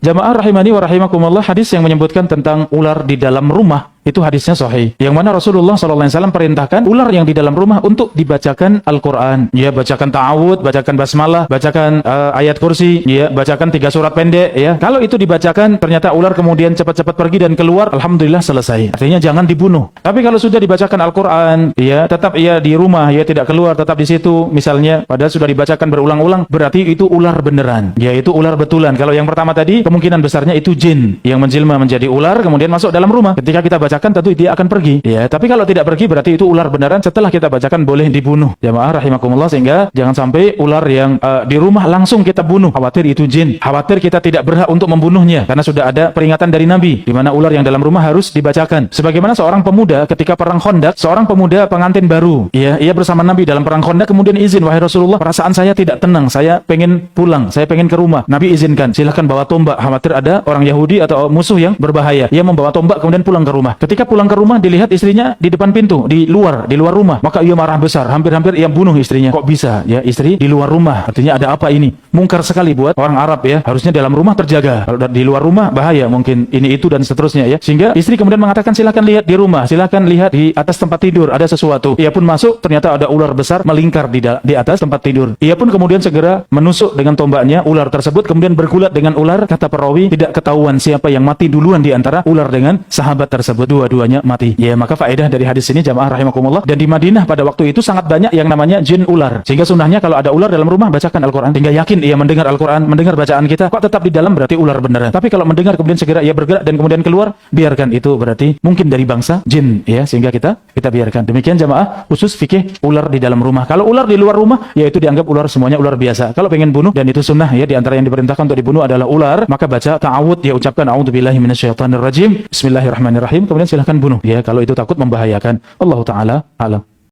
Jamaah rahimani wa rahimakumullah, hadis yang menyebutkan tentang ular di dalam rumah itu hadisnya sahih. Yang mana Rasulullah SAW perintahkan ular yang di dalam rumah untuk dibacakan Al-Quran. Ya, bacakan ta'awud, bacakan basmalah, bacakan ayat kursi, ya, bacakan 3 surat pendek. Ya, kalau itu dibacakan, ternyata ular kemudian cepat-cepat pergi dan keluar, alhamdulillah selesai. Artinya jangan dibunuh. Tapi kalau sudah dibacakan Al-Quran, ya, tetap ia di rumah, ya, tidak keluar, tetap di situ, misalnya, padahal sudah dibacakan berulang-ulang, berarti itu ular beneran. Ya, itu ular betulan. Kalau yang pertama tadi, kemungkinan besarnya itu jin yang menjelma menjadi ular, kemudian masuk dalam rumah. Ketika kita baca tentu dia akan pergi, ya. Tapi kalau tidak pergi berarti itu ular beneran. Setelah kita bacakan boleh dibunuh. Jamaah rahimakumullah, sehingga jangan sampai ular yang di rumah langsung kita bunuh. Khawatir itu jin. Khawatir kita tidak berhak untuk membunuhnya karena sudah ada peringatan dari Nabi di mana ular yang dalam rumah harus dibacakan. Sebagaimana seorang pemuda ketika perang Khandaq, seorang pemuda pengantin baru, ya, ia bersama Nabi dalam perang Khandaq, kemudian izin, wahai Rasulullah, perasaan saya tidak tenang, saya pengen pulang, saya pengen ke rumah. Nabi izinkan, silahkan bawa tombak, khawatir ada orang Yahudi atau musuh yang berbahaya. Ia membawa tombak kemudian pulang ke rumah. Ketika pulang ke rumah dilihat istrinya di depan pintu, di luar rumah, maka ia marah besar, hampir-hampir ia bunuh istrinya. Kok bisa, ya, istri di luar rumah? Artinya ada apa ini? Mungkar sekali buat orang Arab, ya. Harusnya dalam rumah terjaga. Kalau di luar rumah bahaya, mungkin ini itu dan seterusnya, ya. Sehingga istri kemudian mengatakan, silakan lihat di rumah, silakan lihat di atas tempat tidur ada sesuatu. Ia pun masuk, ternyata ada ular besar melingkar di atas tempat tidur. Ia pun kemudian segera menusuk dengan tombaknya ular tersebut, kemudian bergulat dengan ular. Kata perawi, tidak ketahuan siapa yang mati duluan di antara ular dengan sahabat tersebut. Dua-duanya mati. Ya, maka faedah dari hadis ini jamaah rahimakumullah, dan di Madinah pada waktu itu sangat banyak yang namanya jin ular. Sehingga sunnahnya kalau ada ular dalam rumah bacakan Al-Quran. Hingga yakin ia mendengar Al-Quran, mendengar bacaan kita. Kok tetap di dalam, berarti ular beneran. Tapi kalau mendengar kemudian segera ia bergerak dan kemudian keluar, biarkan, itu berarti mungkin dari bangsa jin, ya, sehingga kita biarkan. Demikian jamaah khusus fikih ular di dalam rumah. Kalau ular di luar rumah, ya itu dianggap ular, semuanya ular biasa. Kalau pengen bunuh, dan itu sunnah, ya, di antara yang diperintahkan untuk dibunuh adalah ular, maka baca ta'awud, ya, ucapkan a'udzubillahi minasyaitonirrajim, bismillahirrahmanirrahim, kemudian silahkan bunuh, ya, kalau itu takut membahayakan. Allah Ta'ala alam.